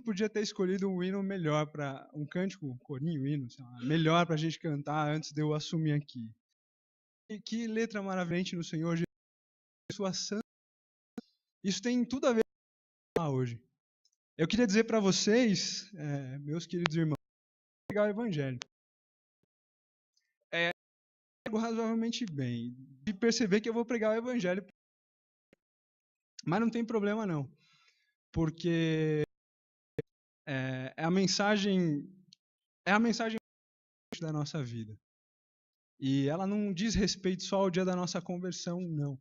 podia ter escolhido um hino melhor para um cântico, um corinho, hino, sei lá, melhor para a gente cantar antes de eu assumir aqui. E que letra maravilhosa no Senhor Jesus, sua santa. Isso tem tudo a ver com hoje. Eu queria dizer para vocês, meus queridos irmãos, pregar o Evangelho. Eu razoavelmente bem de perceber que eu vou pregar o Evangelho, mas não tem problema não, porque a mensagem da nossa vida. E ela não diz respeito só ao dia da nossa conversão, não.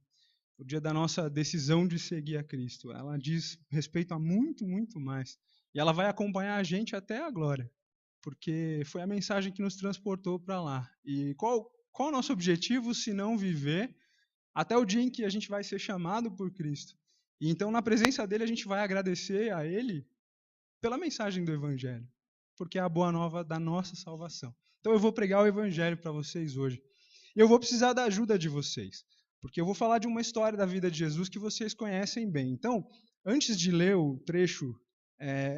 O dia da nossa decisão de seguir a Cristo. Ela diz respeito a muito, muito mais. E ela vai acompanhar a gente até a glória. Porque foi a mensagem que nos transportou para lá. E qual o nosso objetivo se não viver até o dia em que a gente vai ser chamado por Cristo? E então, na presença dele, a gente vai agradecer a ele pela mensagem do Evangelho. Porque é a boa nova da nossa salvação. Então eu vou pregar o Evangelho para vocês hoje. E eu vou precisar da ajuda de vocês. Porque eu vou falar de uma história da vida de Jesus que vocês conhecem bem. Então, antes de ler o trecho,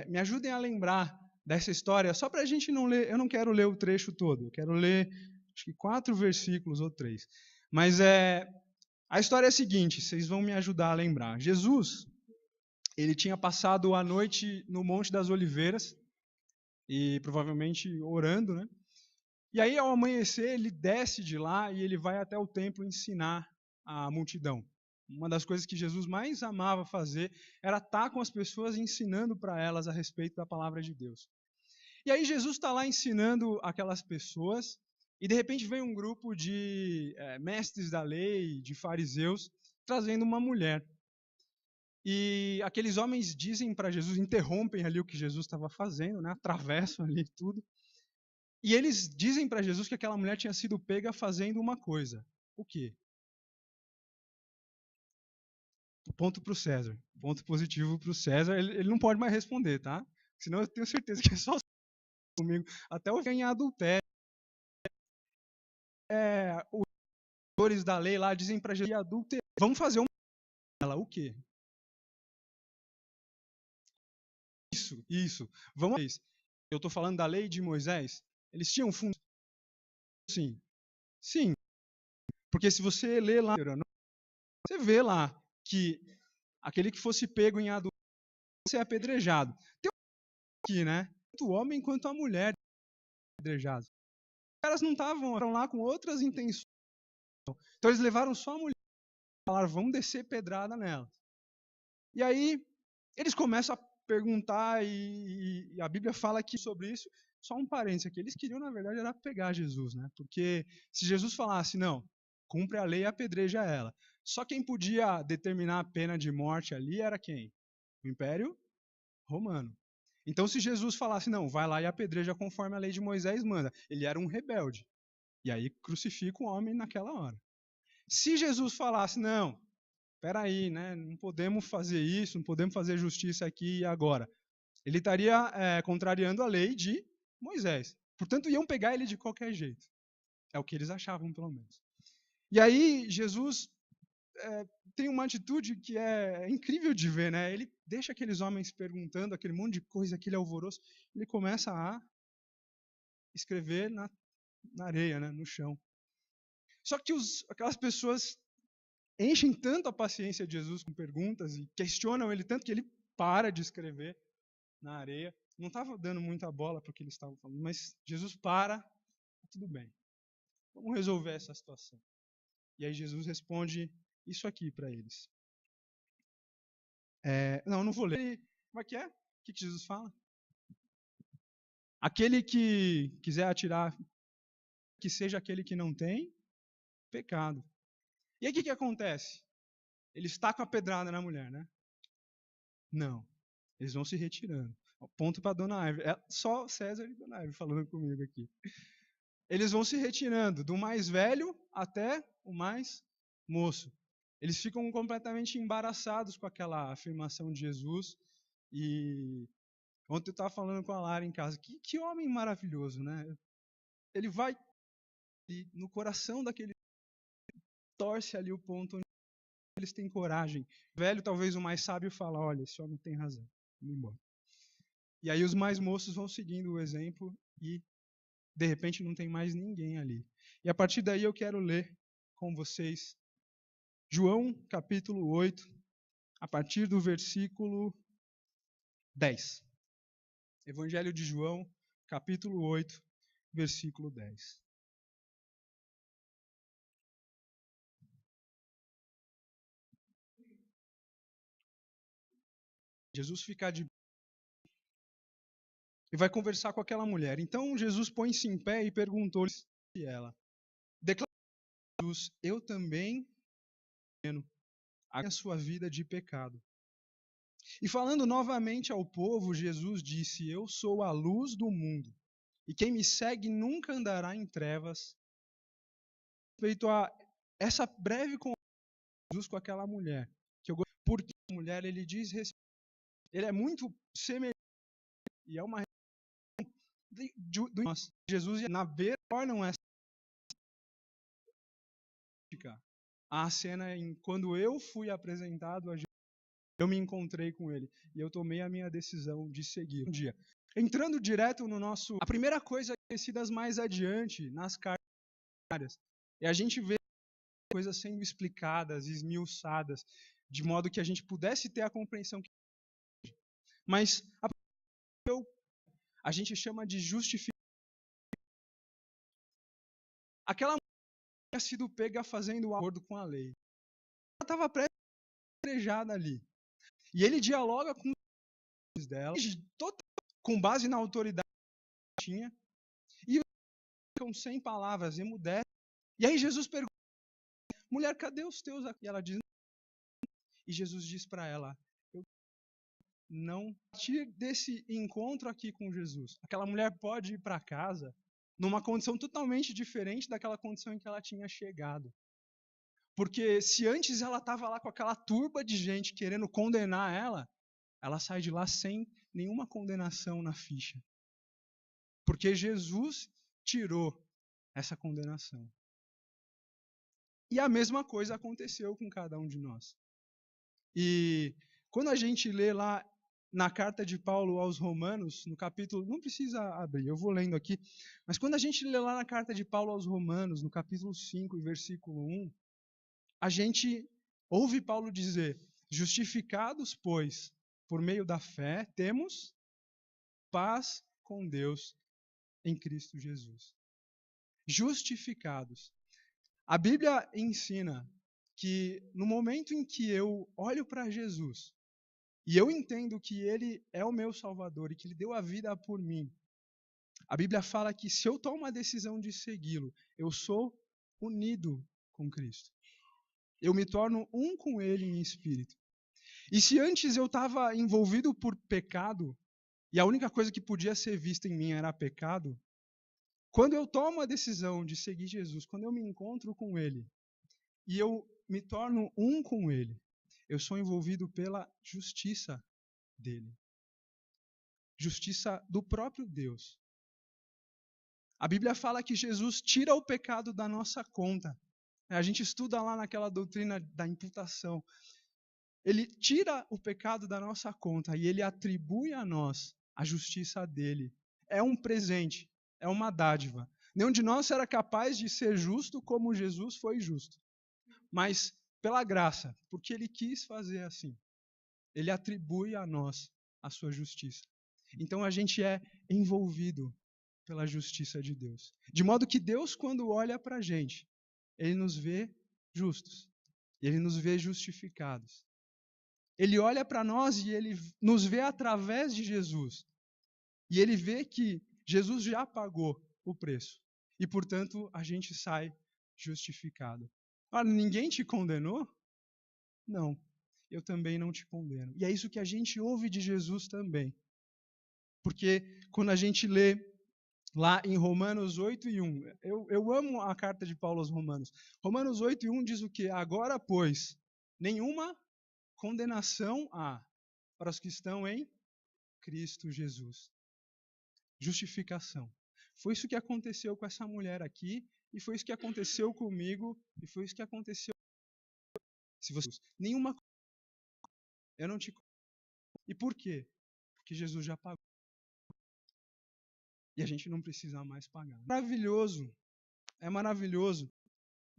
me ajudem a lembrar dessa história, só para a gente não ler. Eu não quero ler o trecho todo, eu quero ler acho que 4 versículos ou 3. Mas a história é a seguinte, vocês vão me ajudar a lembrar. Jesus, ele tinha passado a noite no Monte das Oliveiras, e provavelmente orando, né? E aí, ao amanhecer, ele desce de lá e ele vai até o templo ensinar a multidão. Uma das coisas que Jesus mais amava fazer era estar com as pessoas ensinando para elas a respeito da palavra de Deus. E aí Jesus está lá ensinando aquelas pessoas e de repente vem um grupo de mestres da lei, de fariseus, trazendo uma mulher. E aqueles homens dizem para Jesus, interrompem ali o que Jesus estava fazendo, né? Atravessam ali tudo. E eles dizem para Jesus que aquela mulher tinha sido pega fazendo uma coisa. O quê? Ponto para o César. Ponto positivo para o César. Ele não pode mais responder, tá? Senão eu tenho certeza que é só comigo. Até o em adultério. Os autores da lei lá dizem para Jesus que adultério. Vamos fazer uma ela. O quê? Isso. Vamos ver. Eu estou falando da lei de Moisés. Eles tinham fundo. Sim. Porque se você lê lá, você vê lá que aquele que fosse pego em adultério ser apedrejado. Tem aqui, né? Tanto o homem quanto a mulher apedrejados. Os caras não estavam lá com outras intenções. Então eles levaram só a mulher e falaram, vamos descer pedrada nela. E aí eles começam a perguntar e a Bíblia fala aqui sobre isso. Só um parênteses aqui. Eles queriam, na verdade, era pegar Jesus, né? Porque se Jesus falasse, não, cumpre a lei e apedreja ela. Só quem podia determinar a pena de morte ali era quem? O Império Romano. Então, se Jesus falasse, não, vai lá e apedreja conforme a lei de Moisés manda, ele era um rebelde. E aí crucifica o homem naquela hora. Se Jesus falasse, não, peraí, né, não podemos fazer isso, não podemos fazer justiça aqui e agora, ele estaria contrariando a lei de Moisés. Portanto, iam pegar ele de qualquer jeito. É o que eles achavam, pelo menos. E aí, Jesus tem uma atitude que é incrível de ver, né? Ele deixa aqueles homens perguntando aquele monte de coisa, aquele alvoroço, ele começa a escrever na areia, né? No chão. Só que aquelas pessoas enchem tanto a paciência de Jesus com perguntas e questionam ele tanto que ele para de escrever na areia. Não estava dando muita bola para o que eles estavam falando, mas Jesus para, tudo bem. Vamos resolver essa situação. E aí Jesus responde isso aqui para eles. Não vou ler. Como é que é? O que Jesus fala? Aquele que quiser atirar, que seja aquele que não tem pecado. E aí o que acontece? Eles tacam a pedrada na mulher, né? Não. Eles vão se retirando. Ponto para Dona Ivy. Só César e Dona Ivy falando comigo aqui. Eles vão se retirando, do mais velho até o mais moço. Eles ficam completamente embaraçados com aquela afirmação de Jesus. E ontem eu estava falando com a Lara em casa. Que homem maravilhoso, né? Ele vai no coração daquele... torce ali o ponto onde eles têm coragem. O velho, talvez o mais sábio, fala, olha, esse homem tem razão. Vamos embora. E aí os mais moços vão seguindo o exemplo e, de repente, não tem mais ninguém ali. E a partir daí eu quero ler com vocês João, capítulo 8, a partir do versículo 10. Evangelho de João, capítulo 8, versículo 10. Jesus fica de e vai conversar com aquela mulher. Então Jesus põe-se em pé e perguntou-lhe ela. Declarou Jesus: eu também tenho a sua vida de pecado. E falando novamente ao povo, Jesus disse: eu sou a luz do mundo, e quem me segue nunca andará em trevas. Feito a essa breve conversa de Jesus com aquela mulher, que eu gosto, porque a mulher ele diz respeito, ele é muito semelhante e é uma de nós. Jesus e na beira tornam essa a cena em quando eu fui apresentado a Jesus, eu me encontrei com ele e eu tomei a minha decisão de seguir um dia. Entrando direto no nosso, a primeira coisa conhecidas mais adiante nas cartas, e a gente vê coisas sendo explicadas, esmiuçadas, de modo que a gente pudesse ter a compreensão que mas a gente chama de justificação. Aquela mulher tinha sido pega fazendo o acordo com a lei. Ela estava pré-apedrejada ali. E ele dialoga com os dela, com base na autoridade que tinha, e ficam sem palavras, emudecem. E aí Jesus pergunta: mulher, cadê os teus aqui? E ela diz: e Jesus diz para ela: eu não. A partir desse encontro aqui com Jesus, aquela mulher pode ir para casa numa condição totalmente diferente daquela condição em que ela tinha chegado. Porque se antes ela estava lá com aquela turba de gente querendo condenar ela sai de lá sem nenhuma condenação na ficha. Porque Jesus tirou essa condenação. E a mesma coisa aconteceu com cada um de nós. E quando a gente lê lá na carta de Paulo aos Romanos, no capítulo, não precisa abrir, eu vou lendo aqui, mas quando a gente lê lá na carta de Paulo aos Romanos, no capítulo 5, versículo 1, a gente ouve Paulo dizer: justificados, pois, por meio da fé, temos paz com Deus em Cristo Jesus. Justificados. A Bíblia ensina que no momento em que eu olho para Jesus e eu entendo que Ele é o meu Salvador e que Ele deu a vida por mim, a Bíblia fala que se eu tomo a decisão de segui-lo, eu sou unido com Cristo. Eu me torno um com Ele em espírito. E se antes eu estava envolvido por pecado, e a única coisa que podia ser vista em mim era pecado, quando eu tomo a decisão de seguir Jesus, quando eu me encontro com Ele, e eu me torno um com Ele, eu sou envolvido pela justiça dele. Justiça do próprio Deus. A Bíblia fala que Jesus tira o pecado da nossa conta. A gente estuda lá naquela doutrina da imputação. Ele tira o pecado da nossa conta e ele atribui a nós a justiça dele. É um presente, é uma dádiva. Nenhum de nós era capaz de ser justo como Jesus foi justo. Mas pela graça, porque ele quis fazer assim, ele atribui a nós a sua justiça. Então a gente é envolvido pela justiça de Deus. De modo que Deus, quando olha para a gente, ele nos vê justos. Ele nos vê justificados. Ele olha para nós e ele nos vê através de Jesus. E ele vê que Jesus já pagou o preço. E, portanto, a gente sai justificado. Ah, ninguém te condenou? Não. Eu também não te condeno. E é isso que a gente ouve de Jesus também. Porque quando a gente lê lá em Romanos 8:1, eu amo a carta de Paulo aos Romanos. Romanos 8:1 diz o quê? Agora, pois, nenhuma condenação há para os que estão em Cristo Jesus. Justificação. Foi isso que aconteceu com essa mulher aqui, e foi isso que aconteceu comigo, e foi isso que aconteceu. Se você nenhuma eu não te. E por quê? Porque Jesus já pagou. e a gente não precisa mais pagar. Maravilhoso, é maravilhoso.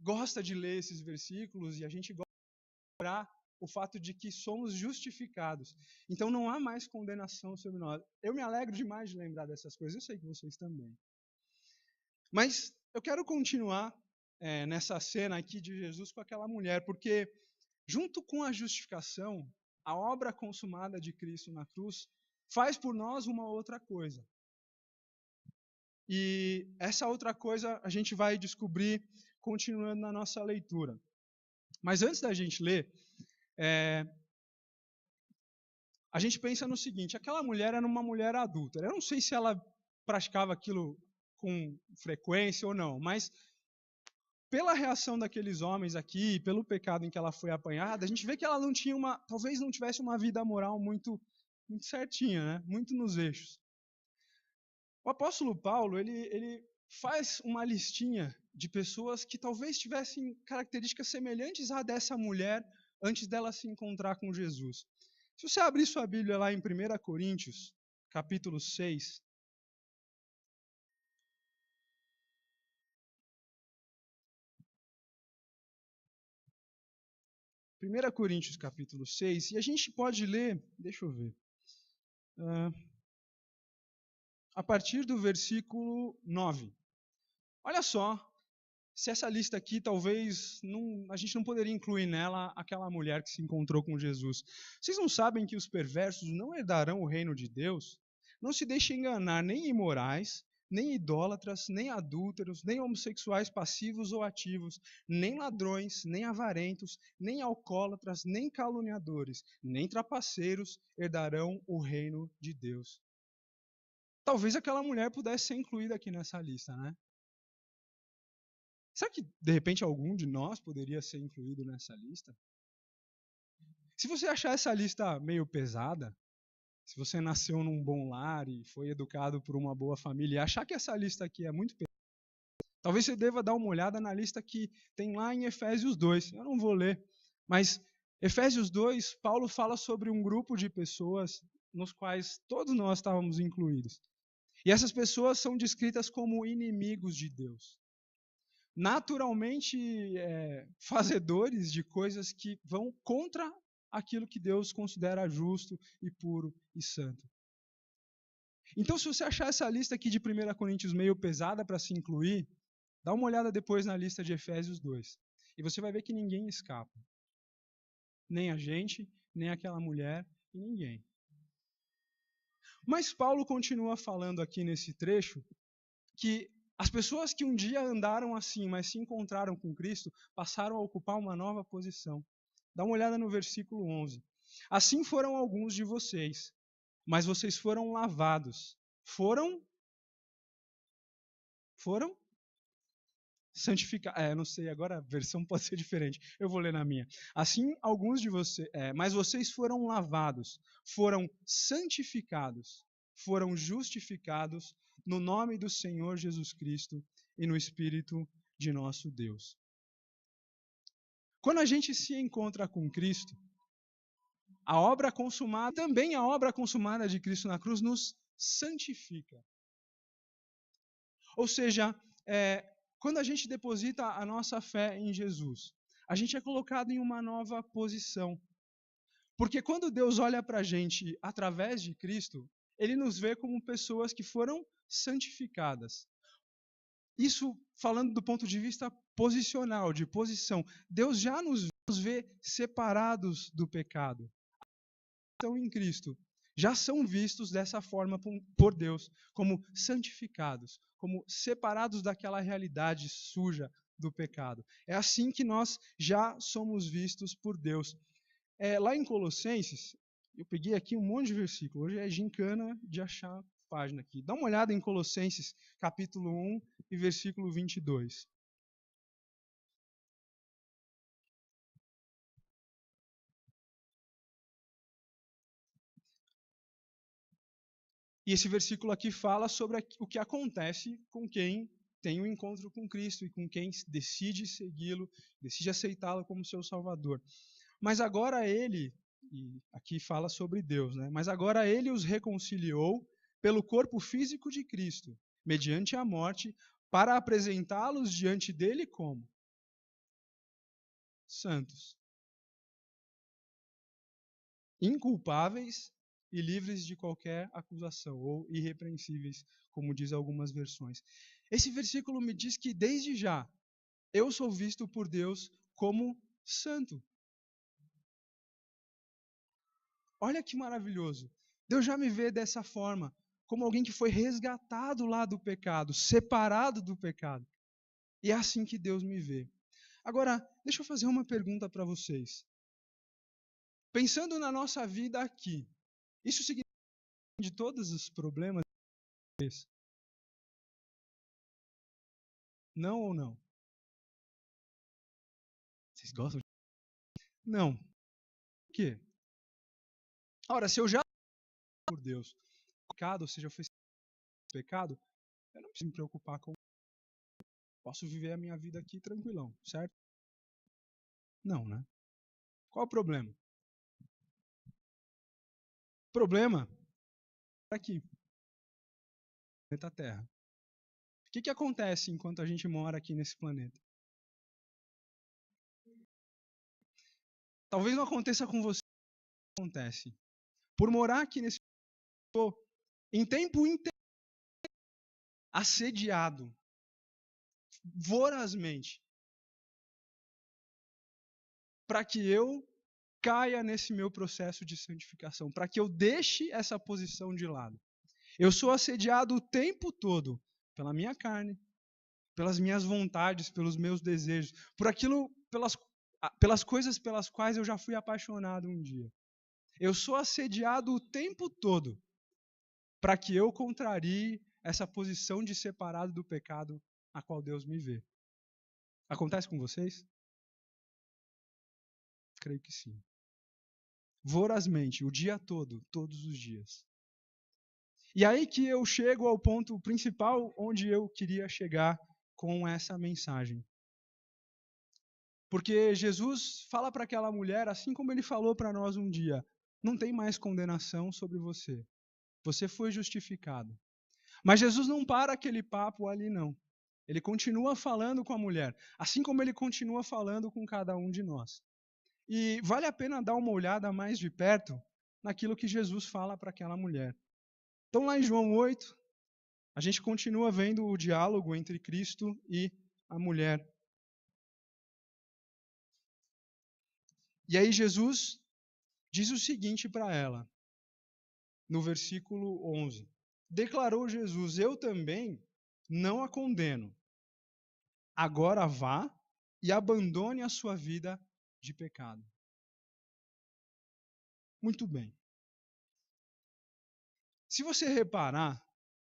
Gosta de ler esses versículos e a gente gosta de lembrar o fato de que somos justificados. Então não há mais condenação sobre nós. Eu me alegro demais de lembrar dessas coisas, eu sei que vocês também. Mas eu quero continuar nessa cena aqui de Jesus com aquela mulher, porque junto com a justificação, a obra consumada de Cristo na cruz faz por nós uma outra coisa. E essa outra coisa a gente vai descobrir continuando na nossa leitura. Mas antes da gente ler, a gente pensa no seguinte: aquela mulher era uma mulher adúltera. Eu não sei se ela praticava aquilo com frequência ou não, mas pela reação daqueles homens aqui, pelo pecado em que ela foi apanhada, a gente vê que ela não tinha talvez não tivesse uma vida moral muito certinha, né? Muito nos eixos. O apóstolo Paulo, ele faz uma listinha de pessoas que talvez tivessem características semelhantes à dessa mulher antes dela se encontrar com Jesus. Se você abrir sua Bíblia lá em 1 Coríntios, capítulo 6, capítulo 6, e a gente pode ler, deixa eu ver, a partir do versículo 9. Olha só, se essa lista aqui, talvez, a gente não poderia incluir nela aquela mulher que se encontrou com Jesus. Vocês não sabem que os perversos não herdarão o reino de Deus? Não se deixem enganar nem imorais, nem idólatras, nem adúlteros, nem homossexuais passivos ou ativos, nem ladrões, nem avarentos, nem alcoólatras, nem caluniadores, nem trapaceiros herdarão o reino de Deus. Talvez aquela mulher pudesse ser incluída aqui nessa lista, né? Será que, de repente, algum de nós poderia ser incluído nessa lista? Se você achar essa lista meio pesada, se você nasceu num bom lar e foi educado por uma boa família e achar que essa lista aqui é muito pesada, talvez você deva dar uma olhada na lista que tem lá em Efésios 2. Eu não vou ler, mas Efésios 2, Paulo fala sobre um grupo de pessoas nos quais todos nós estávamos incluídos. E essas pessoas são descritas como inimigos de Deus. Naturalmente fazedores de coisas que vão contra aquilo que Deus considera justo e puro e santo. Então, se você achar essa lista aqui de 1 Coríntios meio pesada para se incluir, dá uma olhada depois na lista de Efésios 2. E você vai ver que ninguém escapa. Nem a gente, nem aquela mulher, e ninguém. Mas Paulo continua falando aqui nesse trecho que as pessoas que um dia andaram assim, mas se encontraram com Cristo, passaram a ocupar uma nova posição. Dá uma olhada no versículo 11. Assim foram alguns de vocês, mas vocês foram lavados. Foram santificados. Não sei, agora a versão pode ser diferente. Eu vou ler na minha. Assim, alguns de vocês, mas vocês foram lavados, foram santificados, foram justificados no nome do Senhor Jesus Cristo e no Espírito de nosso Deus. Quando a gente se encontra com Cristo, a obra consumada, também a obra consumada de Cristo na cruz, nos santifica. Ou seja, quando a gente deposita a nossa fé em Jesus, a gente é colocado em uma nova posição. Porque quando Deus olha para a gente através de Cristo, Ele nos vê como pessoas que foram santificadas. Isso falando do ponto de vista posicional, de posição. Deus já nos vê separados do pecado. Estão em Cristo. Já são vistos dessa forma por Deus, como santificados, como separados daquela realidade suja do pecado. É assim que nós já somos vistos por Deus. Lá em Colossenses, eu peguei aqui um monte de versículo. Hoje é gincana de achar página aqui. Dá uma olhada em Colossenses, capítulo 1 e versículo 22. E esse versículo aqui fala sobre o que acontece com quem tem um encontro com Cristo e com quem decide segui-lo, decide aceitá-lo como seu Salvador. Mas agora ele, e aqui fala sobre Deus, né? Mas agora ele os reconciliou pelo corpo físico de Cristo mediante a morte, para apresentá-los diante dele como santos, inculpáveis e livres de qualquer acusação, ou irrepreensíveis, como diz algumas versões. Esse versículo me diz que desde já eu sou visto por Deus como santo. Olha que maravilhoso. Deus já me vê dessa forma, como alguém que foi resgatado lá do pecado, separado do pecado. E é assim que Deus me vê. Agora, deixa eu fazer uma pergunta para vocês. Pensando na nossa vida aqui, isso significa de todos os problemas? Não ou não? Vocês gostam? Não. Por quê? Ora, se eu já por Deus, pecado, ou seja, eu fiz pecado, eu não preciso me preocupar com. Posso viver a minha vida aqui tranquilão, certo? Não, né? Qual o problema? O problema é aqui, no planeta Terra. O que acontece enquanto a gente mora aqui nesse planeta? Talvez não aconteça com você, acontece. Por morar aqui nesse planeta, em tempo inteiro, assediado, vorazmente, para que eu caia nesse meu processo de santificação, para que eu deixe essa posição de lado. Eu sou assediado o tempo todo pela minha carne, pelas minhas vontades, pelos meus desejos, por aquilo, pelas coisas pelas quais eu já fui apaixonado um dia. Eu sou assediado o tempo todo para que eu contrarie essa posição de separado do pecado a qual Deus me vê. Acontece com vocês? Creio que sim. Vorazmente, o dia todo, todos os dias. E aí que eu chego ao ponto principal onde eu queria chegar com essa mensagem. Porque Jesus fala para aquela mulher, assim como ele falou para nós um dia, não tem mais condenação sobre você. Você foi justificado. Mas Jesus não para aquele papo ali, não. Ele continua falando com a mulher, assim como ele continua falando com cada um de nós. E vale a pena dar uma olhada mais de perto naquilo que Jesus fala para aquela mulher. Então, lá em João 8, a gente continua vendo o diálogo entre Cristo e a mulher. E aí Jesus diz o seguinte para ela, no versículo 11. Declarou Jesus, eu também não a condeno. Agora vá e abandone a sua vida de pecado. Muito bem. Se você reparar,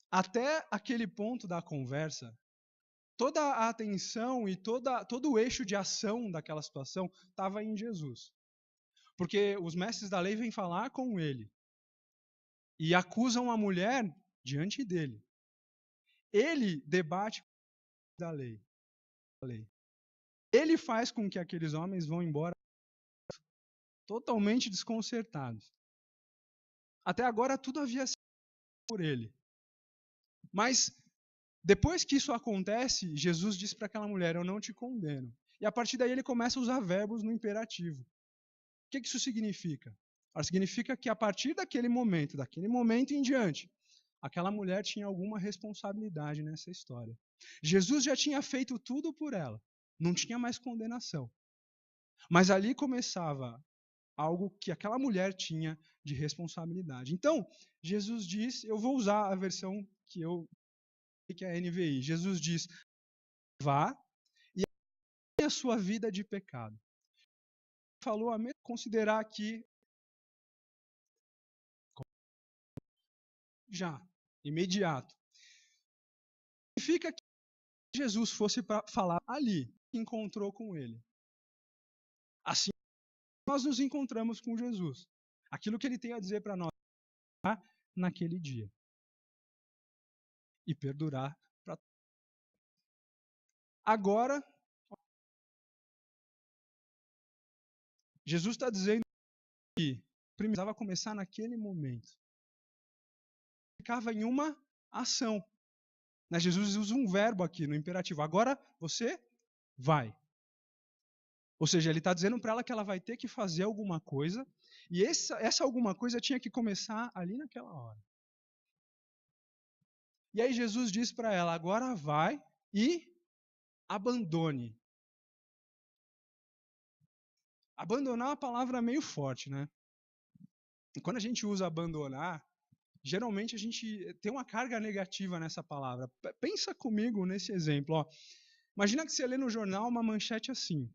até aquele ponto da conversa, toda a atenção e todo o eixo de ação daquela situação estava em Jesus. Porque os mestres da lei vêm falar com ele e acusam a mulher diante dele. Ele debate da lei. Ele faz com que aqueles homens vão embora totalmente desconcertados. Até agora tudo havia sido por ele. Mas depois que isso acontece, Jesus diz para aquela mulher, eu não te condeno. E a partir daí ele começa a usar verbos no imperativo. O que isso significa? Significa que a partir daquele momento em diante, aquela mulher tinha alguma responsabilidade nessa história. Jesus já tinha feito tudo por ela. Não tinha mais condenação. Mas ali começava algo que aquela mulher tinha de responsabilidade. Então, Jesus diz, eu vou usar a versão que é a NVI. Jesus diz, vá e abandone a sua vida de pecado. Falou a considerar aqui já, imediato. Significa que Jesus fosse para falar ali, encontrou com ele. Assim, nós nos encontramos com Jesus. Aquilo que ele tem a dizer para nós naquele dia. E perdurar para agora, Jesus está dizendo que precisava começar naquele momento. Ficava em uma ação. Mas Jesus usa um verbo aqui no imperativo. Agora você vai. Ou seja, ele está dizendo para ela que ela vai ter que fazer alguma coisa. E essa alguma coisa tinha que começar ali naquela hora. E aí Jesus diz para ela, agora vai e abandone. Abandonar é uma palavra meio forte, né? E quando a gente usa abandonar, geralmente a gente tem uma carga negativa nessa palavra. Pensa comigo nesse exemplo. Ó. Imagina que você lê no jornal uma manchete assim.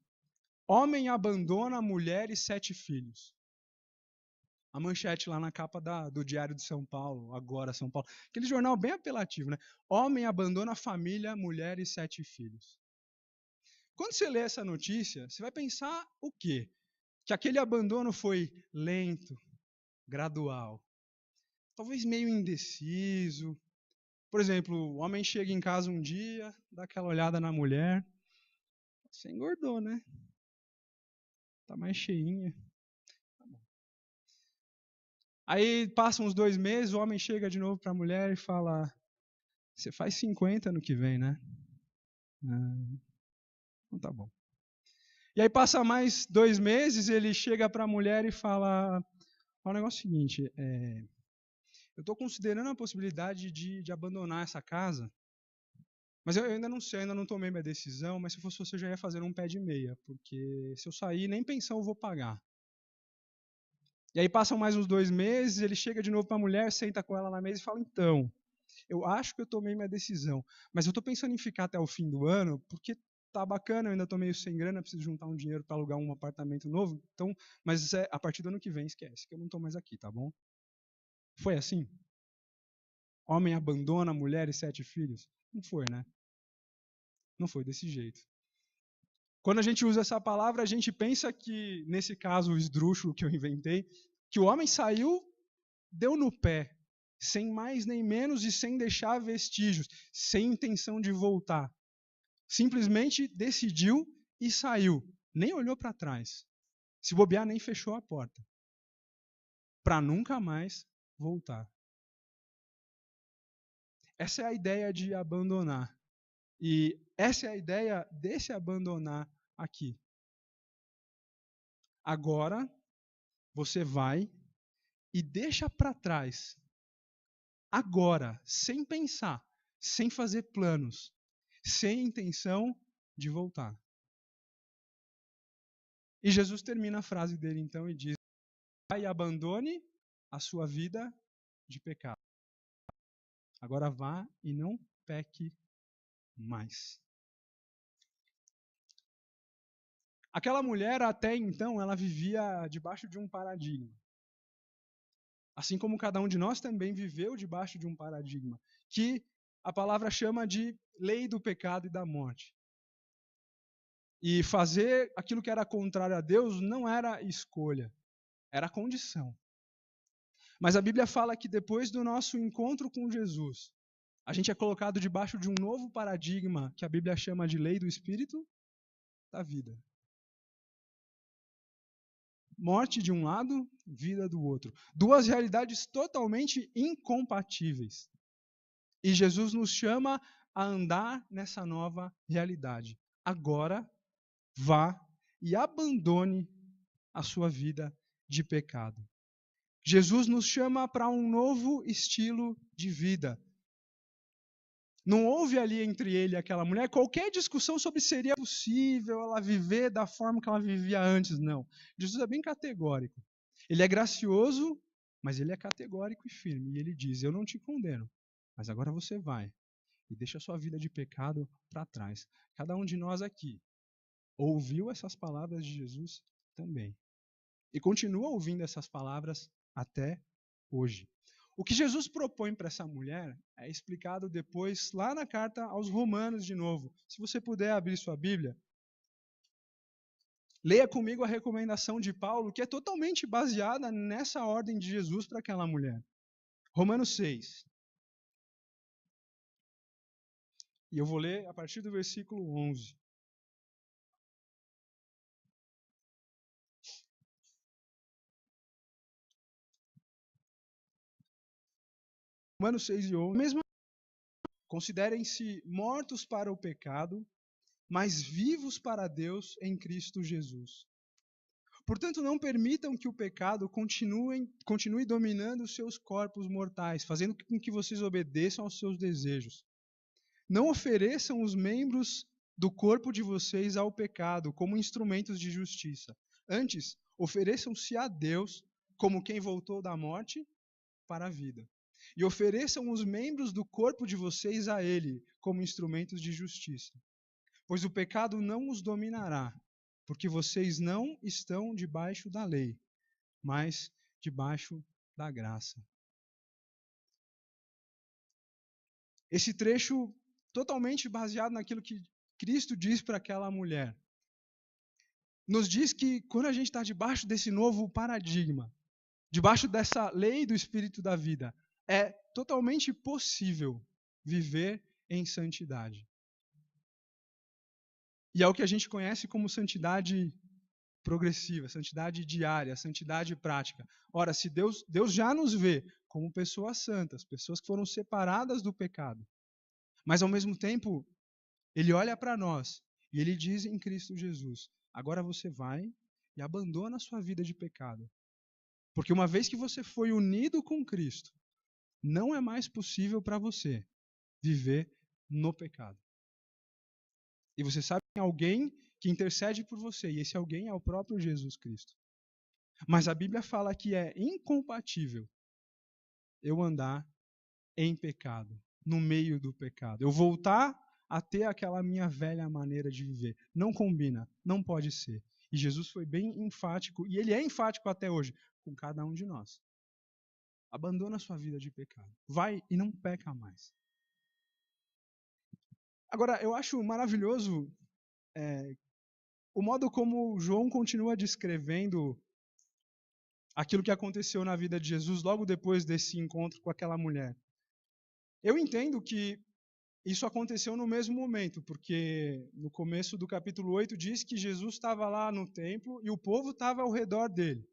Homem abandona mulher e 7 filhos. A manchete lá na capa do Diário de São Paulo, agora São Paulo. Aquele jornal bem apelativo, né? Homem abandona família, mulher e 7 filhos. Quando você lê essa notícia, você vai pensar o quê? Que aquele abandono foi lento, gradual, talvez meio indeciso. Por exemplo, o homem chega em casa um dia, dá aquela olhada na mulher, você engordou, né? Tá mais cheinha. Aí passam uns 2 meses, o homem chega de novo para a mulher e fala: você faz 50 no que vem, né? Então tá bom. E aí passa mais 2 meses, ele chega para a mulher e fala: o negócio é o seguinte, eu estou considerando a possibilidade de abandonar essa casa, mas eu ainda não sei, ainda não tomei minha decisão, mas se fosse você, eu já ia fazer um pé de meia, porque se eu sair, nem pensão eu vou pagar. E aí passam mais uns 2 meses, ele chega de novo para a mulher, senta com ela na mesa e fala: então, eu acho que eu tomei minha decisão, mas eu estou pensando em ficar até o fim do ano, porque tá bacana, eu ainda estou meio sem grana, preciso juntar um dinheiro para alugar um apartamento novo, então, mas a partir do ano que vem, esquece, que eu não estou mais aqui, tá bom? Foi assim? Homem abandona a mulher e 7 filhos? Não foi, né? Não foi desse jeito. Quando a gente usa essa palavra, a gente pensa que, nesse caso, o esdrúxulo que eu inventei, que o homem saiu, deu no pé, sem mais nem menos e sem deixar vestígios, sem intenção de voltar. Simplesmente decidiu e saiu. Nem olhou para trás. Se bobear, nem fechou a porta. Para nunca mais voltar. Essa é a ideia de abandonar. E essa é a ideia desse abandonar aqui. Agora, você vai e deixa para trás. Agora, sem pensar, sem fazer planos, sem intenção de voltar. E Jesus termina a frase dele então e diz: vai e abandone a sua vida de pecado. Agora vá e não peque mais. Aquela mulher até então, ela vivia debaixo de um paradigma. Assim como cada um de nós também viveu debaixo de um paradigma, que a palavra chama de lei do pecado e da morte. E fazer aquilo que era contrário a Deus não era escolha, era condição. Mas a Bíblia fala que depois do nosso encontro com Jesus, a gente é colocado debaixo de um novo paradigma que a Bíblia chama de lei do Espírito da vida. Morte de um lado, vida do outro. Duas realidades totalmente incompatíveis. E Jesus nos chama a andar nessa nova realidade. Agora, vá e abandone a sua vida de pecado. Jesus nos chama para um novo estilo de vida. Não houve ali entre ele e aquela mulher qualquer discussão sobre se seria possível ela viver da forma que ela vivia antes, não. Jesus é bem categórico. Ele é gracioso, mas ele é categórico e firme. E ele diz: eu não te condeno, mas agora você vai e deixa a sua vida de pecado para trás. Cada um de nós aqui ouviu essas palavras de Jesus também. E continua ouvindo essas palavras até hoje. O que Jesus propõe para essa mulher é explicado depois lá na carta aos Romanos de novo. Se você puder abrir sua Bíblia, leia comigo a recomendação de Paulo, que é totalmente baseada nessa ordem de Jesus para aquela mulher. Romanos 6. E eu vou ler a partir do versículo 11. Romanos 6 e 11. Considerem-se mortos para o pecado, mas vivos para Deus em Cristo Jesus. Portanto, não permitam que o pecado continue dominando os seus corpos mortais, fazendo com que vocês obedeçam aos seus desejos. Não ofereçam os membros do corpo de vocês ao pecado como instrumentos de justiça. Antes, ofereçam-se a Deus como quem voltou da morte para a vida. E ofereçam os membros do corpo de vocês a Ele como instrumentos de justiça. Pois o pecado não os dominará, porque vocês não estão debaixo da lei, mas debaixo da graça. Esse trecho, totalmente baseado naquilo que Cristo diz para aquela mulher, nos diz que quando a gente está debaixo desse novo paradigma, debaixo dessa lei do Espírito da vida, é totalmente possível viver em santidade. E é o que a gente conhece como santidade progressiva, santidade diária, santidade prática. Ora, se Deus já nos vê como pessoas santas, pessoas que foram separadas do pecado, mas ao mesmo tempo, Ele olha para nós e Ele diz em Cristo Jesus, agora você vai e abandona a sua vida de pecado. Porque uma vez que você foi unido com Cristo, não é mais possível para você viver no pecado. E você sabe que tem alguém que intercede por você, e esse alguém é o próprio Jesus Cristo. Mas a Bíblia fala que é incompatível eu andar em pecado, no meio do pecado. Eu voltar a ter aquela minha velha maneira de viver. Não combina, não pode ser. E Jesus foi bem enfático, e ele é enfático até hoje, com cada um de nós. Abandona a sua vida de pecado. Vai e não peca mais. Agora, eu acho maravilhoso o modo como João continua descrevendo aquilo que aconteceu na vida de Jesus logo depois desse encontro com aquela mulher. Eu entendo que isso aconteceu no mesmo momento, porque no começo do capítulo 8 diz que Jesus estava lá no templo e o povo estava ao redor dele.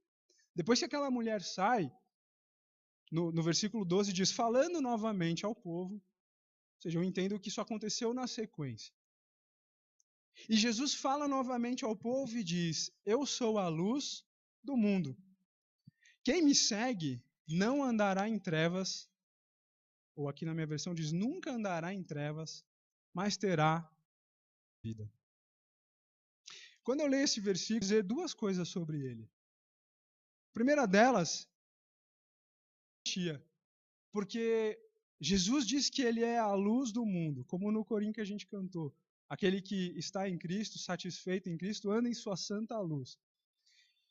Depois que aquela mulher sai, no versículo 12 diz, falando novamente ao povo, ou seja, eu entendo que isso aconteceu na sequência. E Jesus fala novamente ao povo e diz, eu sou a luz do mundo. Quem me segue não andará em trevas, ou aqui na minha versão diz, nunca andará em trevas, mas terá vida. Quando eu leio esse versículo, eu vou dizer duas coisas sobre ele. A primeira delas, porque Jesus diz que ele é a luz do mundo, como no corinho que a gente cantou. Aquele que está em Cristo, satisfeito em Cristo, anda em sua santa luz.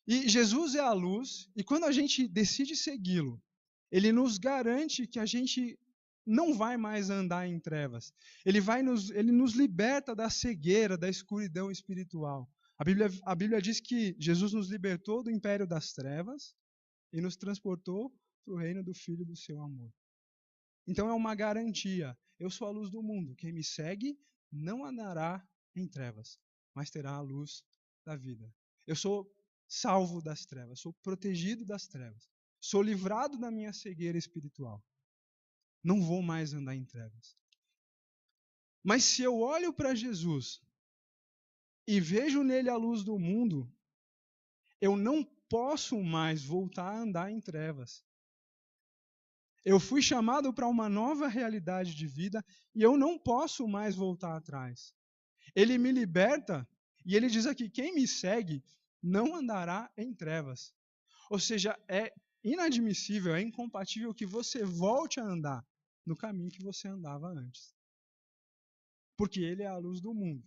E Jesus é a luz, e quando a gente decide segui-lo, ele nos garante que a gente não vai mais andar em trevas. Ele nos liberta da cegueira, da escuridão espiritual. A Bíblia diz que Jesus nos libertou do império das trevas e nos transportou para o reino do Filho do seu amor. Então é uma garantia. Eu sou a luz do mundo. Quem me segue não andará em trevas, mas terá a luz da vida. Eu sou salvo das trevas, sou protegido das trevas. Sou livrado da minha cegueira espiritual. Não vou mais andar em trevas. Mas se eu olho para Jesus e vejo nele a luz do mundo, eu não posso mais voltar a andar em trevas. Eu fui chamado para uma nova realidade de vida e eu não posso mais voltar atrás. Ele me liberta e ele diz aqui: quem me segue não andará em trevas. Ou seja, é inadmissível, é incompatível que você volte a andar no caminho que você andava antes. Porque ele é a luz do mundo.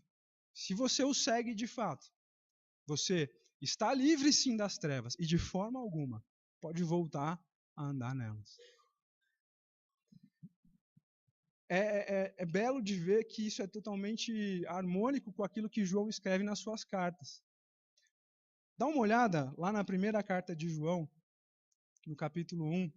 Se você o segue de fato, você está livre sim das trevas e de forma alguma pode voltar a andar nelas. É belo de ver que isso é totalmente harmônico com aquilo que João escreve nas suas cartas. Dá uma olhada lá na primeira carta de João, no capítulo 1.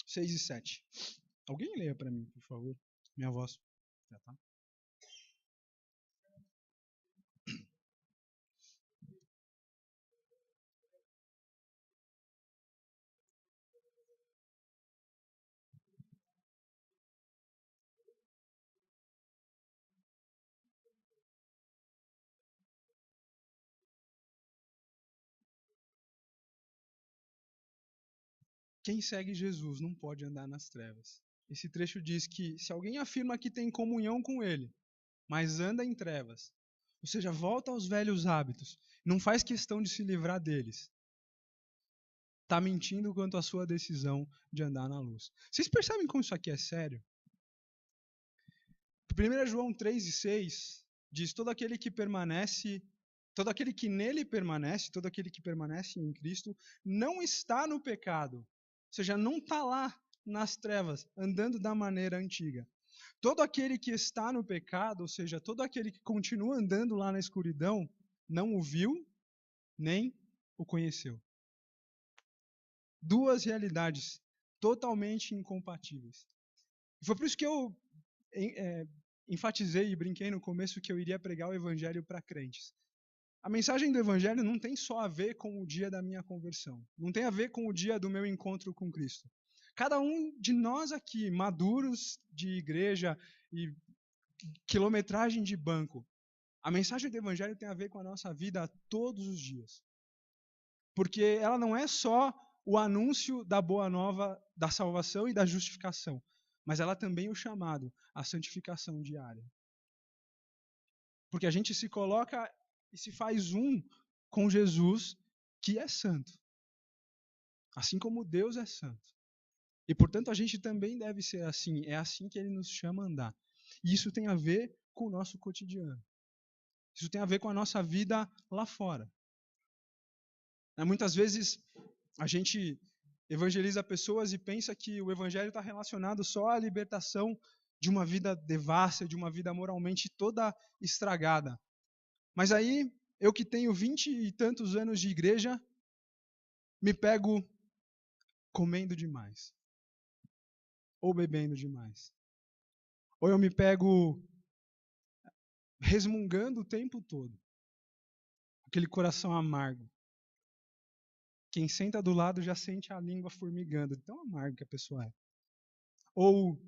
(6 e 7). Alguém leia para mim, por favor. Minha voz. Já tá? Quem segue Jesus não pode andar nas trevas. Esse trecho diz que se alguém afirma que tem comunhão com ele, mas anda em trevas, ou seja, volta aos velhos hábitos, não faz questão de se livrar deles, está mentindo quanto à sua decisão de andar na luz. Vocês percebem como isso aqui é sério? 1 João 3:6 diz: todo aquele que permanece, todo aquele que nele permanece, todo aquele que permanece em Cristo, não está no pecado. Ou seja, não está lá nas trevas, andando da maneira antiga. Todo aquele que está no pecado, ou seja, todo aquele que continua andando lá na escuridão, não o viu, nem o conheceu. Duas realidades totalmente incompatíveis. Foi por isso que eu enfatizei e brinquei no começo que eu iria pregar o evangelho para crentes. A mensagem do evangelho não tem só a ver com o dia da minha conversão. Não tem a ver com o dia do meu encontro com Cristo. Cada um de nós aqui, maduros de igreja e quilometragem de banco, a mensagem do evangelho tem a ver com a nossa vida todos os dias. Porque ela não é só o anúncio da boa nova da salvação e da justificação, mas ela também é o chamado à santificação diária. Porque a gente se coloca e se faz um com Jesus, que é santo. Assim como Deus é santo. E, portanto, a gente também deve ser assim. É assim que ele nos chama a andar. E isso tem a ver com o nosso cotidiano. Isso tem a ver com a nossa vida lá fora. Muitas vezes a gente evangeliza pessoas e pensa que o evangelho está relacionado só à libertação de uma vida devassa, de uma vida moralmente toda estragada. Mas aí, eu que tenho 20 e tantos anos de igreja, me pego comendo demais. Ou bebendo demais. Ou eu me pego resmungando o tempo todo. Aquele coração amargo. Quem senta do lado já sente a língua formigando, de tão amargo que a pessoa é. Ou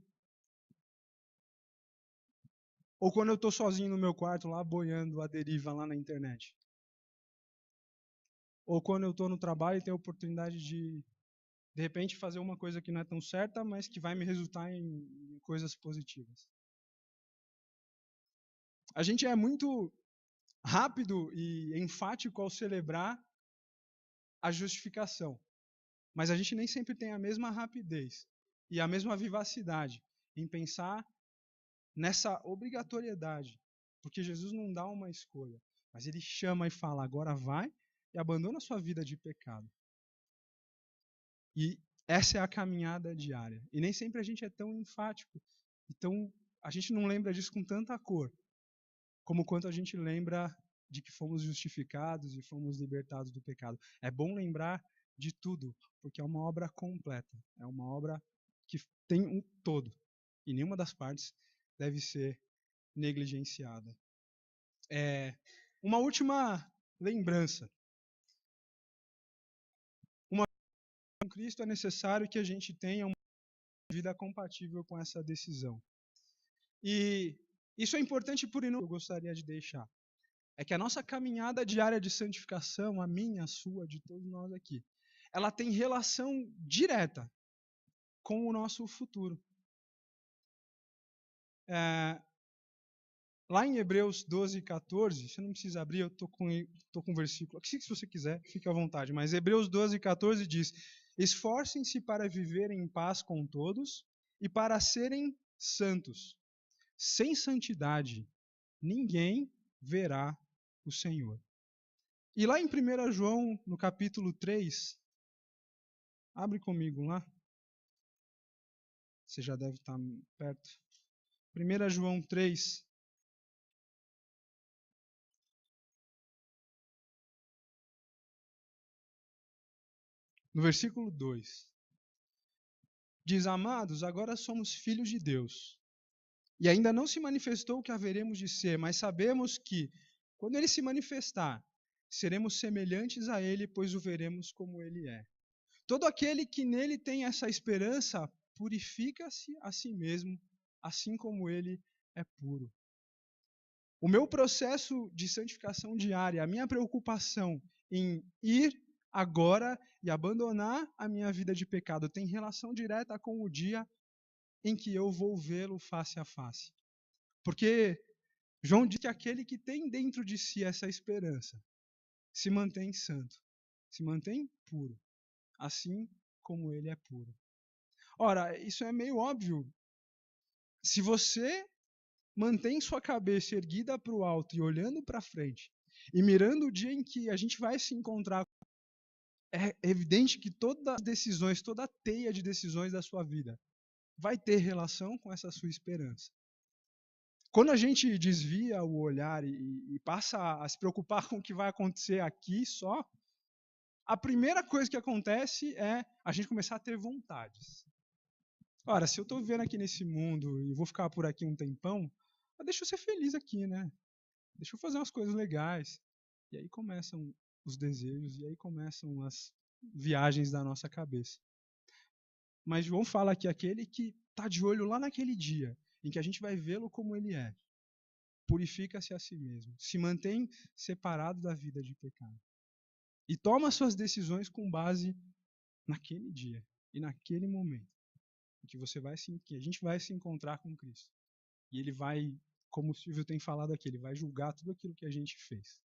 quando eu estou sozinho no meu quarto lá, boiando a deriva lá na internet. Ou quando eu estou no trabalho e tenho a oportunidade de repente, fazer uma coisa que não é tão certa, mas que vai me resultar em coisas positivas. A gente é muito rápido e enfático ao celebrar a justificação. Mas a gente nem sempre tem a mesma rapidez e a mesma vivacidade em pensar nessa obrigatoriedade. Porque Jesus não dá uma escolha, mas ele chama e fala: agora vai e abandona a sua vida de pecado. E essa é a caminhada diária. E nem sempre a gente é tão enfático. Então, a gente não lembra disso com tanta cor, como quanto a gente lembra de que fomos justificados e fomos libertados do pecado. É bom lembrar de tudo, porque é uma obra completa. É uma obra que tem um todo. E nenhuma das partes deve ser negligenciada. Uma última lembrança. Com Cristo é necessário que a gente tenha uma vida compatível com essa decisão. E isso é importante por inúmeros que eu gostaria de deixar. É que a nossa caminhada diária de santificação, a minha, a sua, de todos nós aqui, ela tem relação direta com o nosso futuro. Lá em Hebreus 12:14, você não precisa abrir, eu estou com o versículo aqui, se você quiser, fique à vontade. Mas Hebreus 12:14 diz: esforcem-se para viver em paz com todos e para serem santos. Sem santidade, ninguém verá o Senhor. E lá em 1 João, no capítulo 3, abre comigo lá. Você já deve estar perto. 1 João 3. No versículo 2. diz: amados, agora somos filhos de Deus. E ainda não se manifestou o que haveremos de ser, mas sabemos que, quando ele se manifestar, seremos semelhantes a ele, pois o veremos como ele é. Todo aquele que nele tem essa esperança, purifica-se a si mesmo, assim como ele é puro. O meu processo de santificação diária, a minha preocupação em ir agora e abandonar a minha vida de pecado tem relação direta com o dia em que eu vou vê-lo face a face. Porque João diz que aquele que tem dentro de si essa esperança se mantém santo, se mantém puro, assim como ele é puro. Ora, isso é meio óbvio. Se você mantém sua cabeça erguida para o alto e olhando para frente, e mirando o dia em que a gente vai se encontrar, é evidente que todas as decisões, toda a teia de decisões da sua vida vai ter relação com essa sua esperança. Quando a gente desvia o olhar e passa a se preocupar com o que vai acontecer aqui só, a primeira coisa que acontece é a gente começar a ter vontades. Ora, se eu estou vivendo aqui nesse mundo e vou ficar por aqui um tempão, deixa eu ser feliz aqui, né? Deixa eu fazer umas coisas legais. E aí começam os desejos, e aí começam as viagens da nossa cabeça. Mas João fala que aquele que está de olho lá naquele dia, em que a gente vai vê-lo como ele é, purifica-se a si mesmo, se mantém separado da vida de pecado. E toma suas decisões com base naquele dia e naquele momento em que a gente vai se encontrar com Cristo. E ele vai, como o Silvio tem falado aqui, ele vai julgar tudo aquilo que a gente fez.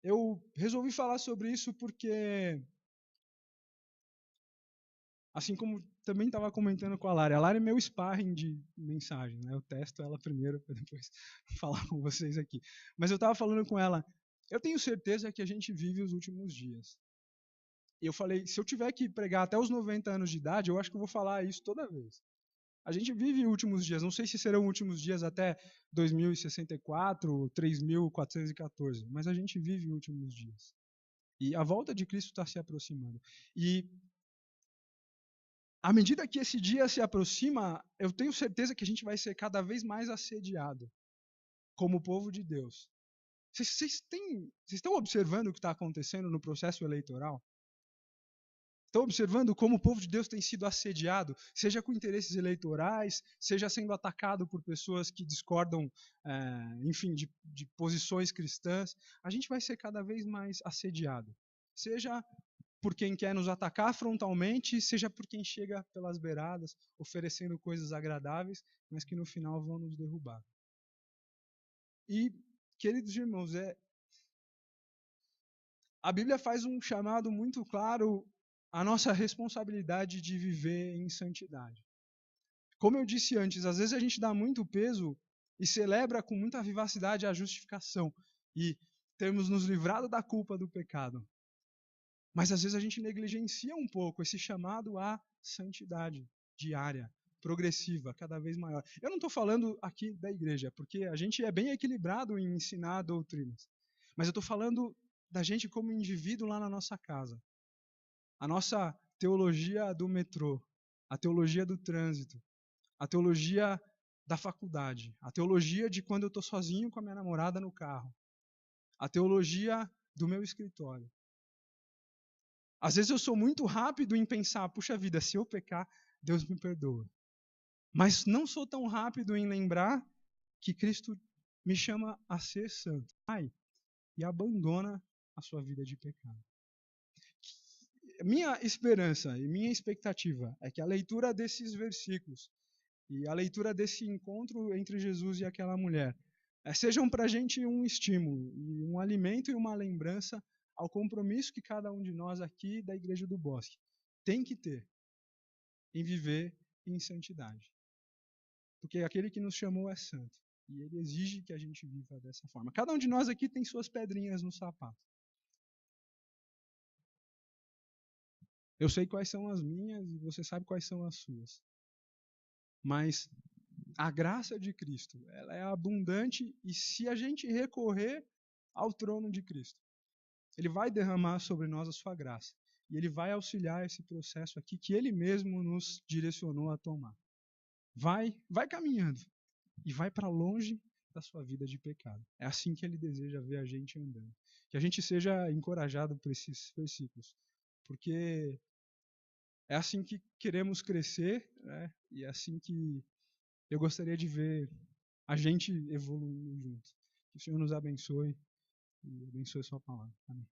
Eu resolvi falar sobre isso porque, assim como também estava comentando com a Lari é meu sparring de mensagem, né? Eu testo ela primeiro para depois falar com vocês aqui. Mas eu estava falando com ela, eu tenho certeza que a gente vive os últimos dias. E eu falei, se eu tiver que pregar até os 90 anos de idade, eu acho que eu vou falar isso toda vez. A gente vive últimos dias, não sei se serão últimos dias até 2064, 3414, mas a gente vive últimos dias. E a volta de Cristo está se aproximando. E à medida que esse dia se aproxima, eu tenho certeza que a gente vai ser cada vez mais assediado como povo de Deus. Vocês estão observando o que está acontecendo no processo eleitoral? Estão observando como o povo de Deus tem sido assediado, seja com interesses eleitorais, seja sendo atacado por pessoas que discordam, enfim, de posições cristãs. A gente vai ser cada vez mais assediado. Seja por quem quer nos atacar frontalmente, seja por quem chega pelas beiradas, oferecendo coisas agradáveis, mas que no final vão nos derrubar. E, queridos irmãos, a Bíblia faz um chamado muito claro à nossa responsabilidade de viver em santidade. Como eu disse antes, às vezes a gente dá muito peso e celebra com muita vivacidade a justificação e termos nos livrado da culpa do pecado. Mas às vezes a gente negligencia um pouco esse chamado à santidade diária, progressiva, cada vez maior. Eu não estou falando aqui da igreja, porque a gente é bem equilibrado em ensinar doutrinas. Mas eu estou falando da gente como indivíduo lá na nossa casa. A nossa teologia do metrô, a teologia do trânsito, a teologia da faculdade, a teologia de quando eu estou sozinho com a minha namorada no carro, a teologia do meu escritório. Às vezes eu sou muito rápido em pensar, puxa vida, se eu pecar, Deus me perdoa. Mas não sou tão rápido em lembrar que Cristo me chama a ser santo. E abandona a sua vida de pecado. Minha esperança e minha expectativa é que a leitura desses versículos e a leitura desse encontro entre Jesus e aquela mulher sejam para a gente um estímulo, e um alimento e uma lembrança ao compromisso que cada um de nós aqui da Igreja do Bosque tem que ter em viver em santidade. Porque aquele que nos chamou é santo, e ele exige que a gente viva dessa forma. Cada um de nós aqui tem suas pedrinhas no sapato. Eu sei quais são as minhas e você sabe quais são as suas. Mas a graça de Cristo, ela é abundante, e se a gente recorrer ao trono de Cristo. Ele vai derramar sobre nós a sua graça. E ele vai auxiliar esse processo aqui que ele mesmo nos direcionou a tomar. Vai caminhando e vai para longe da sua vida de pecado. É assim que ele deseja ver a gente andando. Que a gente seja encorajado por esses versículos, porque é assim que queremos crescer, né? E é assim que eu gostaria de ver a gente evoluindo junto. Que o Senhor nos abençoe e abençoe a sua palavra. Amém.